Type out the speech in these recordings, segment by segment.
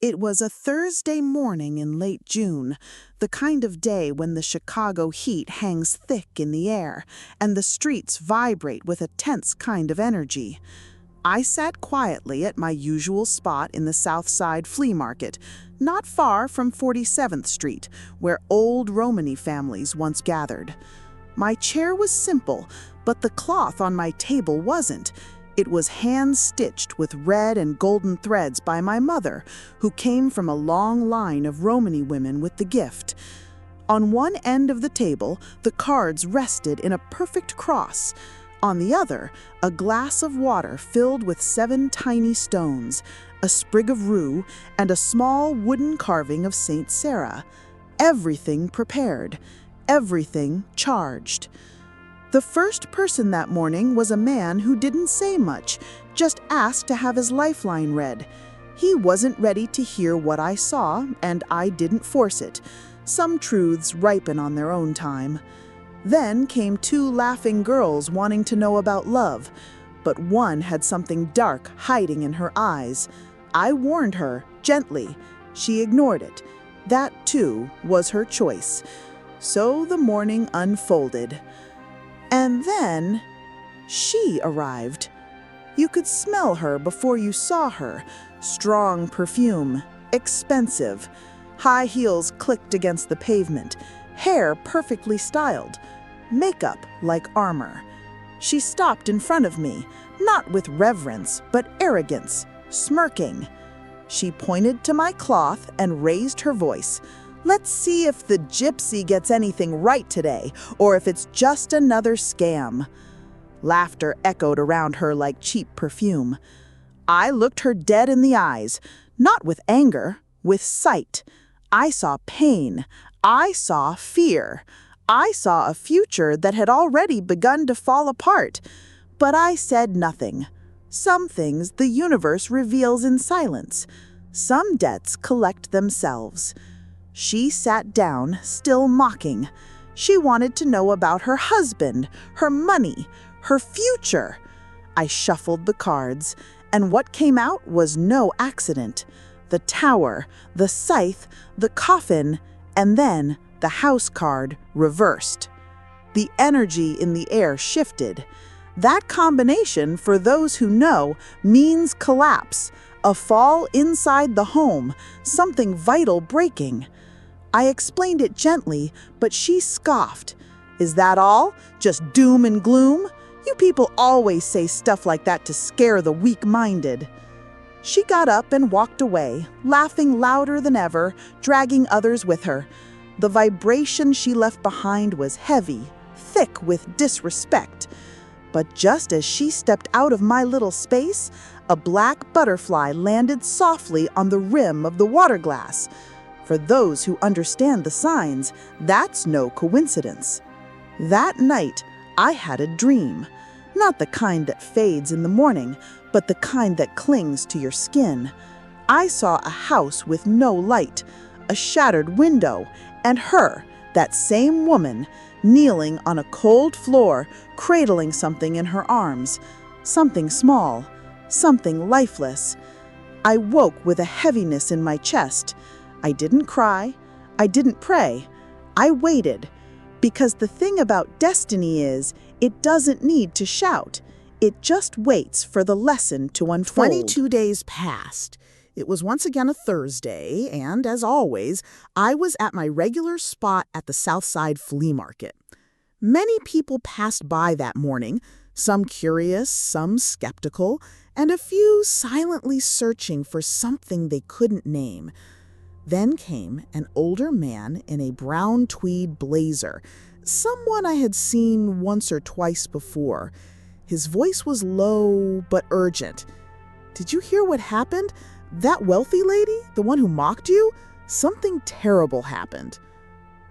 It was a Thursday morning in late June, the kind of day when the Chicago heat hangs thick in the air and the streets vibrate with a tense kind of energy. I sat quietly at my usual spot in the South Side flea market, not far from 47th Street, where old Romani families once gathered. My chair was simple, but the cloth on my table wasn't. It was hand-stitched with red and golden threads by my mother, who came from a long line of Romani women with the gift. On one end of the table, the cards rested in a perfect cross. On the other, a glass of water filled with 7 tiny stones, a sprig of rue, and a small wooden carving of Saint Sarah. Everything prepared, everything charged. The first person that morning was a man who didn't say much, just asked to have his lifeline read. He wasn't ready to hear what I saw, and I didn't force it. Some truths ripen on their own time. Then came 2 laughing girls wanting to know about love, but one had something dark hiding in her eyes. I warned her, gently. She ignored it. That, too, was her choice. So the morning unfolded. And then, she arrived. You could smell her before you saw her. Strong perfume, expensive. High heels clicked against the pavement. Hair perfectly styled. Makeup like armor. She stopped in front of me, not with reverence, but arrogance, smirking. She pointed to my cloth and raised her voice. Let's see if the gypsy gets anything right today, or if it's just another scam. Laughter echoed around her like cheap perfume. I looked her dead in the eyes, not with anger, with sight. I saw pain. I saw fear. I saw a future that had already begun to fall apart. But I said nothing. Some things the universe reveals in silence. Some debts collect themselves. She sat down, still mocking. She wanted to know about her husband, her money, her future. I shuffled the cards, and what came out was no accident. The tower, the scythe, the coffin, and then the house card reversed. The energy in the air shifted. That combination, for those who know, means collapse, a fall inside the home, something vital breaking. I explained it gently, but she scoffed. Is that all? Just doom and gloom? You people always say stuff like that to scare the weak-minded. She got up and walked away, laughing louder than ever, dragging others with her. The vibration she left behind was heavy, thick with disrespect. But just as she stepped out of my little space, a black butterfly landed softly on the rim of the water glass. For those who understand the signs, that's no coincidence. That night, I had a dream. Not the kind that fades in the morning, but the kind that clings to your skin. I saw a house with no light, a shattered window, and her, that same woman, kneeling on a cold floor, cradling something in her arms. Something small, something lifeless. I woke with a heaviness in my chest. I didn't cry. I didn't pray. I waited. Because the thing about destiny is, it doesn't need to shout. It just waits for the lesson to unfold. 22 days passed. It was once again a Thursday, and as always, I was at my regular spot at the South Side flea market. Many people passed by that morning, some curious, some skeptical, and a few silently searching for something they couldn't name. Then came an older man in a brown tweed blazer, someone I had seen once or twice before. His voice was low but urgent. Did you hear what happened? That wealthy lady, the one who mocked you? Something terrible happened.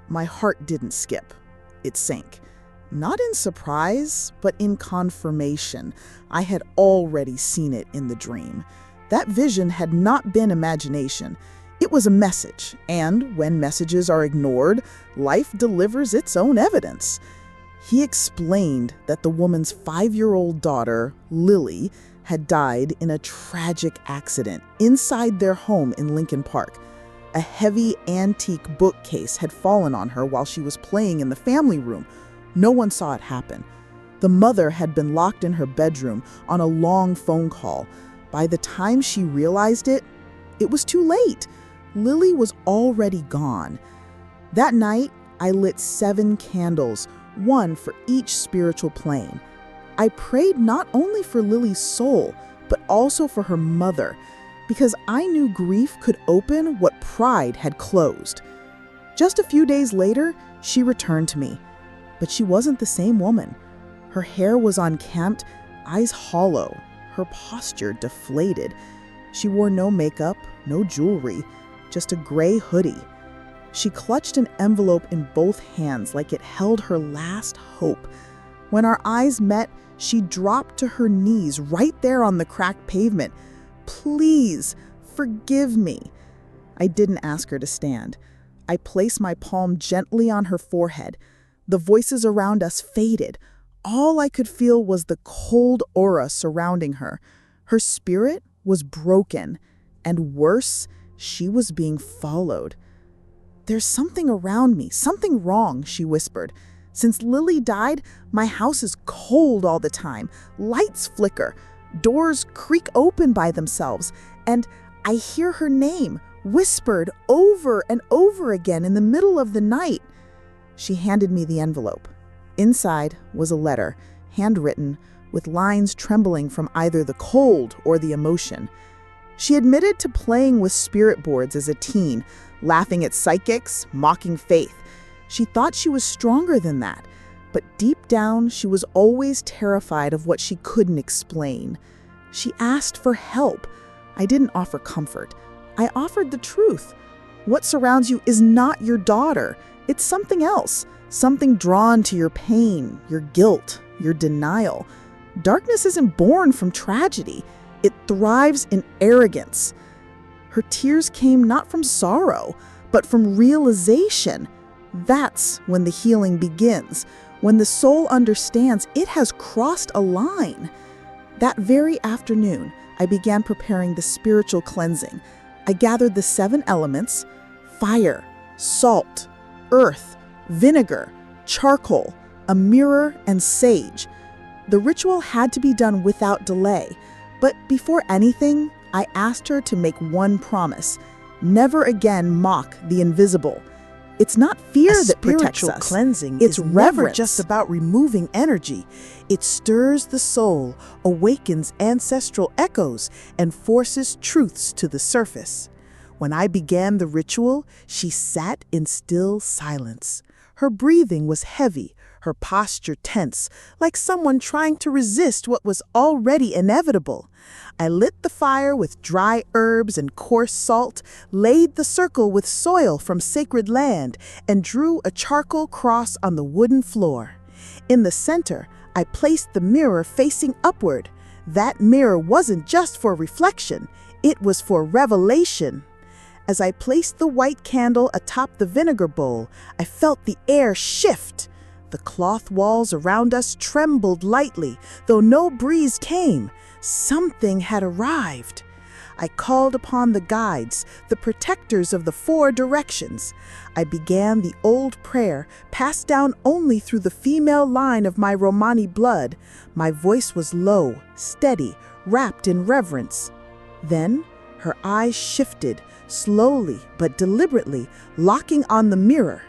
My heart didn't skip. It sank. Not in surprise, but in confirmation. I had already seen it in the dream. That vision had not been imagination. It was a message, and when messages are ignored, life delivers its own evidence. He explained that the woman's 5-year-old daughter, Lily, had died in a tragic accident inside their home in Lincoln Park. A heavy antique bookcase had fallen on her while she was playing in the family room. No one saw it happen. The mother had been locked in her bedroom on a long phone call. By the time she realized it, it was too late. Lily was already gone. That night, I lit 7 candles, one for each spiritual plane. I prayed not only for Lily's soul, but also for her mother, because I knew grief could open what pride had closed. Just a few days later, she returned to me, but she wasn't the same woman. Her hair was unkempt, eyes hollow, her posture deflated. She wore no makeup, no jewelry, just a gray hoodie. She clutched an envelope in both hands like it held her last hope. When our eyes met, she dropped to her knees right there on the cracked pavement. "Please, forgive me." I didn't ask her to stand. I placed my palm gently on her forehead. The voices around us faded. All I could feel was the cold aura surrounding her. Her spirit was broken, and worse, she was being followed. "There's something around me, something wrong," she whispered. "Since Lily died, my house is cold all the time. Lights flicker, doors creak open by themselves, and I hear her name whispered over and over again in the middle of the night." She handed me the envelope. Inside was a letter, handwritten, with lines trembling from either the cold or the emotion. She admitted to playing with spirit boards as a teen, laughing at psychics, mocking faith. She thought she was stronger than that, but deep down she was always terrified of what she couldn't explain. She asked for help. I didn't offer comfort. I offered the truth. What surrounds you is not your daughter. It's something else, something drawn to your pain, your guilt, your denial. Darkness isn't born from tragedy. It thrives in arrogance. Her tears came not from sorrow, but from realization. That's when the healing begins, when the soul understands it has crossed a line. That very afternoon, I began preparing the spiritual cleansing. I gathered the 7 elements: fire, salt, earth, vinegar, charcoal, a mirror, and sage. The ritual had to be done without delay, but before anything, I asked her to make one promise: never again mock the invisible. It's not fear that protects us. Spiritual cleansing It's is never reverence. just about removing energy. It stirs the soul, awakens ancestral echoes, and forces truths to the surface. When I began the ritual, she sat in still silence. Her breathing was heavy, her posture tense, like someone trying to resist what was already inevitable. I lit the fire with dry herbs and coarse salt, laid the circle with soil from sacred land, and drew a charcoal cross on the wooden floor. In the center, I placed the mirror facing upward. That mirror wasn't just for reflection, it was for revelation. As I placed the white candle atop the vinegar bowl, I felt the air shift. The cloth walls around us trembled lightly, though no breeze came. Something had arrived. I called upon the guides, the protectors of the 4 directions. I began the old prayer, passed down only through the female line of my Romani blood. My voice was low, steady, wrapped in reverence. Then her eyes shifted, slowly but deliberately, locking on the mirror.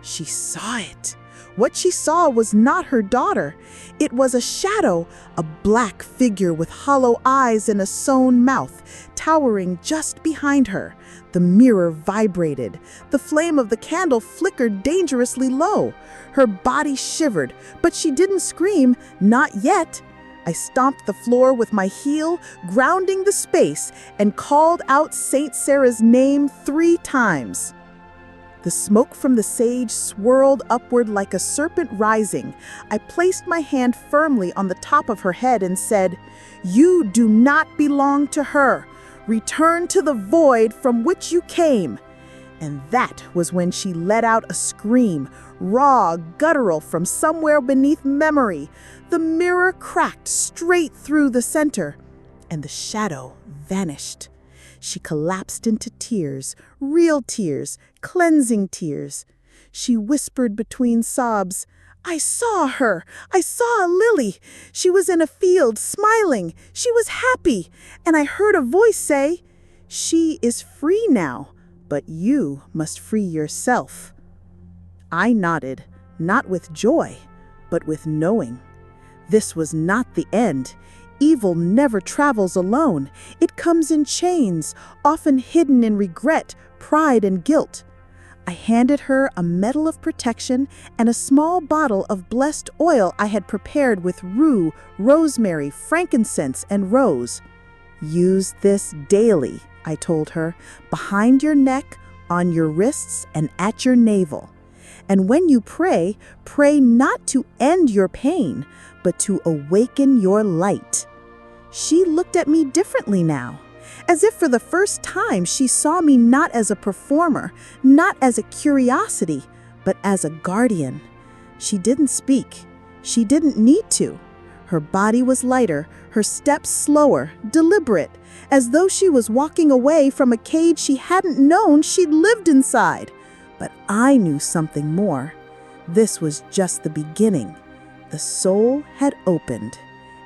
She saw it. What she saw was not her daughter. It was a shadow, a black figure with hollow eyes and a sewn mouth, towering just behind her. The mirror vibrated. The flame of the candle flickered dangerously low. Her body shivered, but she didn't scream, not yet. I stomped the floor with my heel, grounding the space, and called out Saint Sarah's name 3 times. The smoke from the sage swirled upward like a serpent rising. I placed my hand firmly on the top of her head and said, "You do not belong to her. Return to the void from which you came." And that was when she let out a scream, raw, guttural from somewhere beneath memory. The mirror cracked straight through the center. and the shadow vanished. She collapsed into tears, real tears, cleansing tears. She whispered between sobs, "I saw her. I saw a lily. She was in a field, smiling. She was happy. And I heard a voice say, 'She is free now, but you must free yourself.'" I nodded, not with joy, but with knowing. This was not the end. Evil never travels alone. It comes in chains, often hidden in regret, pride, and guilt. I handed her a medal of protection and a small bottle of blessed oil I had prepared with rue, rosemary, frankincense, and rose. "Use this daily," I told her, "behind your neck, on your wrists, and at your navel. And when you pray, pray not to end your pain, but to awaken your light." She looked at me differently now, as if for the first time she saw me not as a performer, not as a curiosity, but as a guardian. She didn't speak. She didn't need to. Her body was lighter, her steps slower, deliberate, as though she was walking away from a cage she hadn't known she'd lived inside. But I knew something more. This was just the beginning. The soul had opened,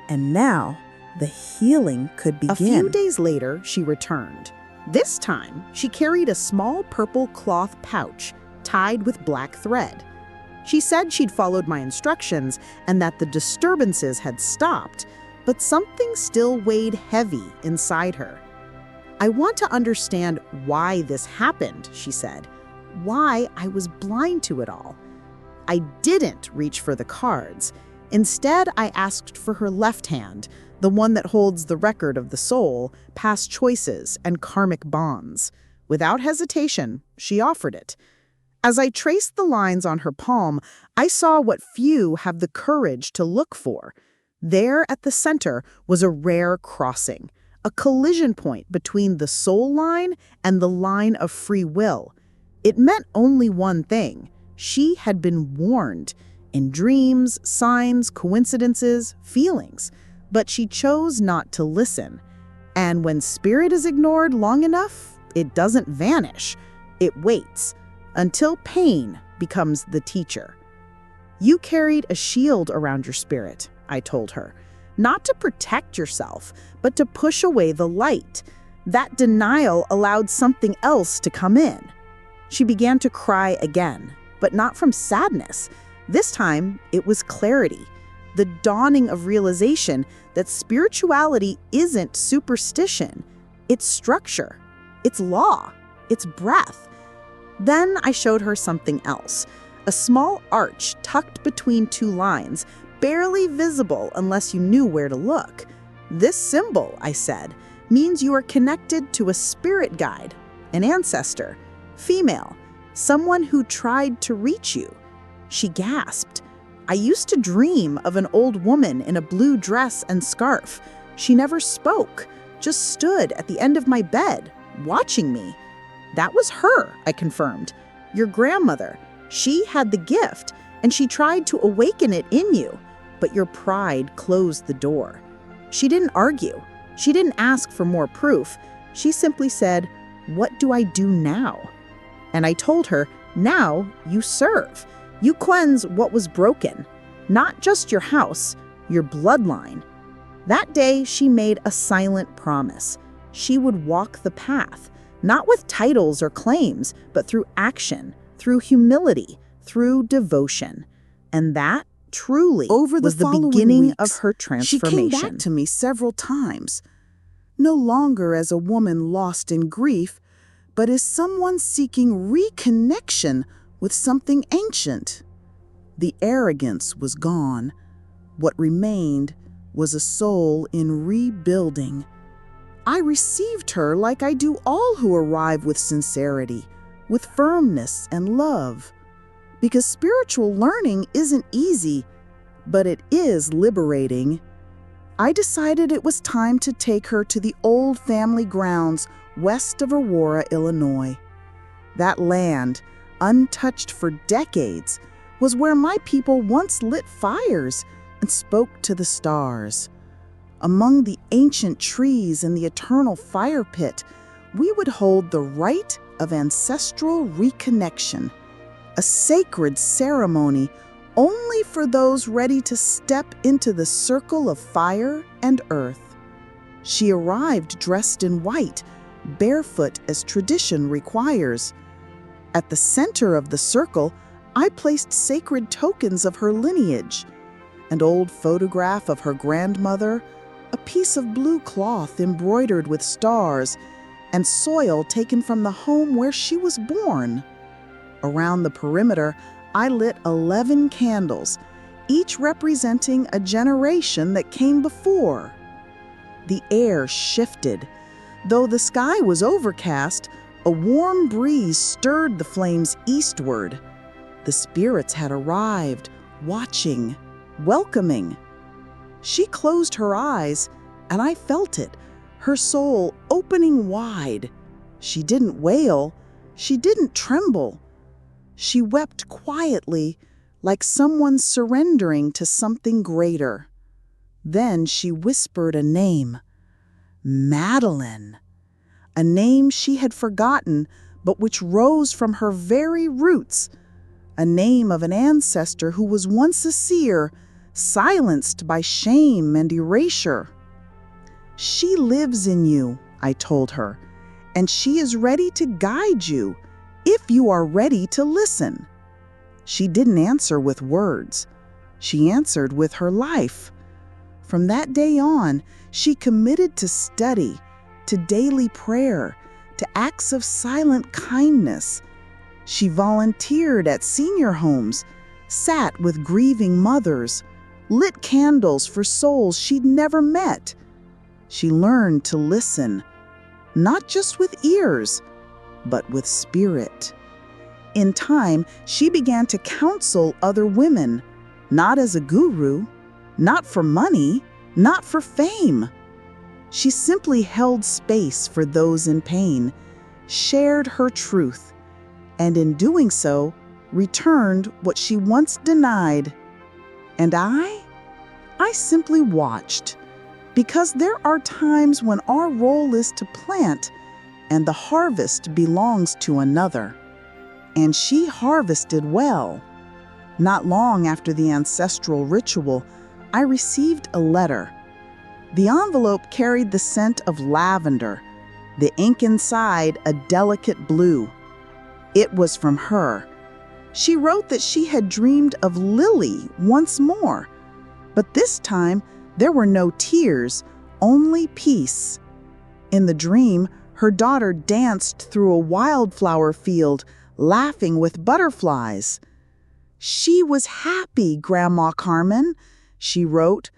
and now the healing could begin. A few days later, she returned. This time, she carried a small purple cloth pouch tied with black thread. She said she'd followed my instructions and that the disturbances had stopped, but something still weighed heavy inside her. "I want to understand why this happened," she said. "Why I was blind to it all." I didn't reach for the cards. Instead, I asked for her left hand, the one that holds the record of the soul, past choices, and karmic bonds. Without hesitation, she offered it. As I traced the lines on her palm, I saw what few have the courage to look for. There at the center was a rare crossing, a collision point between the soul line and the line of free will. It meant only one thing. She had been warned in dreams, signs, coincidences, feelings, but she chose not to listen. And when spirit is ignored long enough, it doesn't vanish. It waits until pain becomes the teacher. "You carried a shield around your spirit," I told her, "not to protect yourself, but to push away the light. That denial allowed something else to come in." She began to cry again, but not from sadness. This time, it was clarity, the dawning of realization that spirituality isn't superstition. It's structure, it's law, it's breath. Then I showed her something else, a small arch tucked between two lines, barely visible unless you knew where to look. "This symbol," I said, "means you are connected to a spirit guide, an ancestor, female, someone who tried to reach you." She gasped. "I used to dream of an old woman in a blue dress and scarf. She never spoke, just stood at the end of my bed, watching me." "That was her," I confirmed. "Your grandmother. She had the gift, and she tried to awaken it in you, but your pride closed the door." She didn't argue. She didn't ask for more proof. She simply said, "What do I do now?" And I told her, "Now you serve. You cleanse what was broken, not just your house, your bloodline." That day, she made a silent promise. She would walk the path, not with titles or claims, but through action, through humility, through devotion. And that, truly, was the beginning of her transformation. She came back to me several times, no longer as a woman lost in grief, but as someone seeking reconnection with something ancient. The arrogance was gone. What remained was a soul in rebuilding. I received her like I do all who arrive with sincerity, with firmness and love. Because spiritual learning isn't easy, but it is liberating. I decided it was time to take her to the old family grounds west of Aurora, Illinois. That land, untouched for decades, was where my people once lit fires and spoke to the stars. Among the ancient trees in the eternal fire pit, we would hold the rite of ancestral reconnection, a sacred ceremony only for those ready to step into the circle of fire and earth. She arrived dressed in white, barefoot as tradition requires. At the center of the circle, I placed sacred tokens of her lineage, an old photograph of her grandmother, a piece of blue cloth embroidered with stars, and soil taken from the home where she was born. Around the perimeter, I lit 11 candles, each representing a generation that came before. The air shifted. Though the sky was overcast, a warm breeze stirred the flames eastward. The spirits had arrived, watching, welcoming. She closed her eyes, and I felt it, her soul opening wide. She didn't wail, she didn't tremble. She wept quietly, like someone surrendering to something greater. Then she whispered a name, Madeline, a name she had forgotten, but which rose from her very roots, a name of an ancestor who was once a seer, silenced by shame and erasure. She lives in you, I told her, and she is ready to guide you if you are ready to listen. She didn't answer with words. She answered with her life. From that day on, she committed to study, to daily prayer, to acts of silent kindness. She volunteered at senior homes, sat with grieving mothers, lit candles for souls she'd never met. She learned to listen, not just with ears, but with spirit. In time, she began to counsel other women, not as a guru, not for money, not for fame. She simply held space for those in pain, shared her truth, and in doing so, returned what she once denied. And I simply watched, because there are times when our role is to plant, and the harvest belongs to another. And she harvested well. Not long after the ancestral ritual, I received a letter. The envelope carried the scent of lavender, the ink inside a delicate blue. It was from her. She wrote that she had dreamed of Lily once more, but this time there were no tears, only peace. In the dream, her daughter danced through a wildflower field, laughing with butterflies. She was happy, Grandma Carmen, she wrote,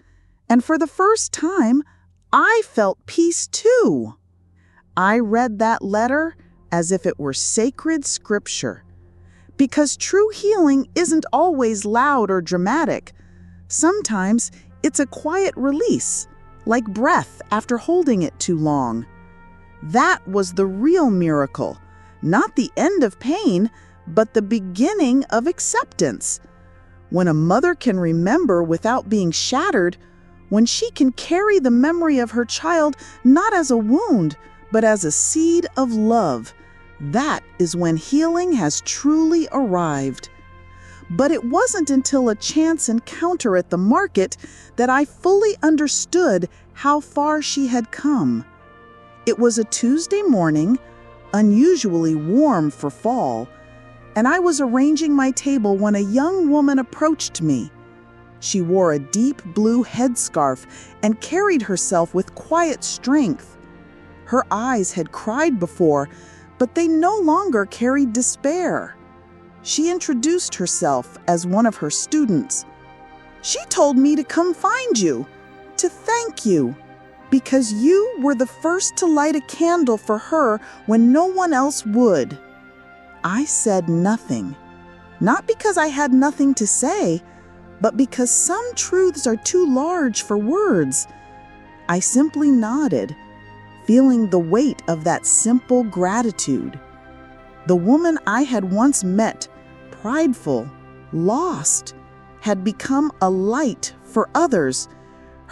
and for the first time, I felt peace too. I read that letter as if it were sacred scripture, because true healing isn't always loud or dramatic. Sometimes it's a quiet release, like breath after holding it too long. That was the real miracle, not the end of pain, but the beginning of acceptance. When a mother can remember without being shattered, when she can carry the memory of her child not as a wound, but as a seed of love, that is when healing has truly arrived. But it wasn't until a chance encounter at the market that I fully understood how far she had come. It was a Tuesday morning, unusually warm for fall, and I was arranging my table when a young woman approached me. She wore a deep blue headscarf and carried herself with quiet strength. Her eyes had cried before, but they no longer carried despair. She introduced herself as one of her students. She told me to come find you, to thank you, because you were the first to light a candle for her when no one else would. I said nothing, not because I had nothing to say, but because some truths are too large for words. I simply nodded, feeling the weight of that simple gratitude. The woman I had once met, prideful, lost, had become a light for others.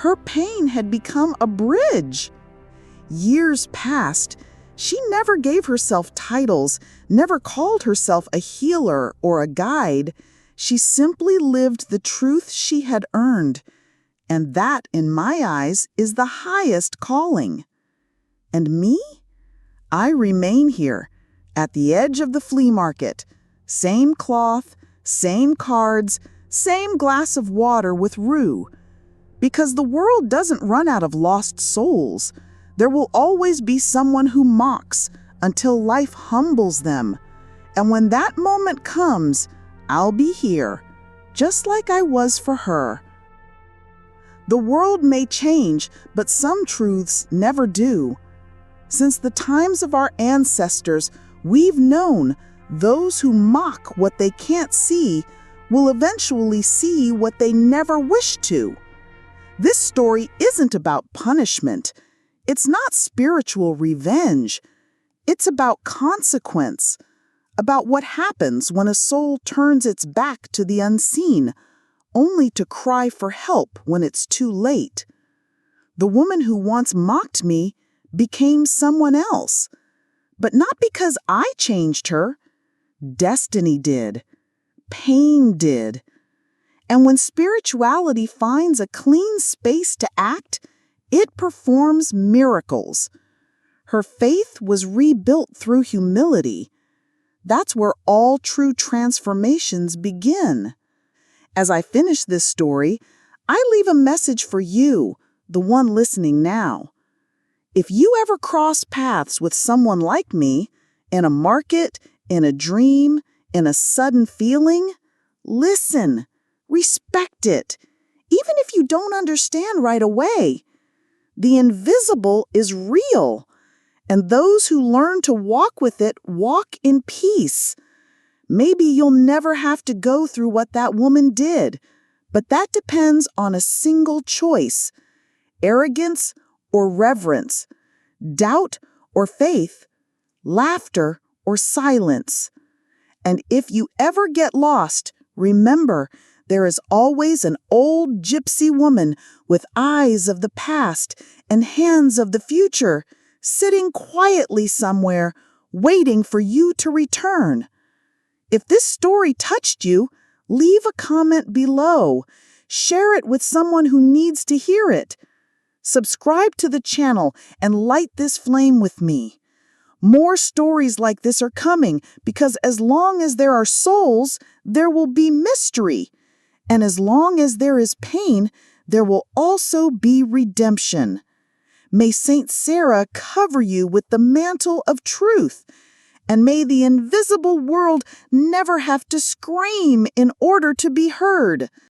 Her pain had become a bridge. Years passed. She never gave herself titles, never called herself a healer or a guide. She simply lived the truth she had earned. And that, in my eyes, is the highest calling. And me? I remain here, at the edge of the flea market. Same cloth, same cards, same glass of water with rue. Because the world doesn't run out of lost souls. There will always be someone who mocks until life humbles them. And when that moment comes, I'll be here, just like I was for her. The world may change, but some truths never do. Since the times of our ancestors, we've known those who mock what they can't see will eventually see what they never wished to. This story isn't about punishment. It's not spiritual revenge. It's about consequence, about what happens when a soul turns its back to the unseen, only to cry for help when it's too late. The woman who once mocked me became someone else, but not because I changed her. Destiny did. Pain did. And when spirituality finds a clean space to act, it performs miracles. Her faith was rebuilt through humility. That's where all true transformations begin. As I finish this story, I leave a message for you, the one listening now. If you ever cross paths with someone like me, in a market, in a dream, in a sudden feeling, listen. Respect it, even if you don't understand right away. The invisible is real, and those who learn to walk with it walk in peace. Maybe you'll never have to go through what that woman did, but that depends on a single choice: arrogance or reverence, doubt or faith, laughter or silence. And if you ever get lost, remember, there is always an old gypsy woman with eyes of the past and hands of the future, sitting quietly somewhere, waiting for you to return. If this story touched you, leave a comment below. Share it with someone who needs to hear it. Subscribe to the channel and light this flame with me. More stories like this are coming because as long as there are souls, there will be mystery. And as long as there is pain, there will also be redemption. May Saint Sarah cover you with the mantle of truth, and may the invisible world never have to scream in order to be heard.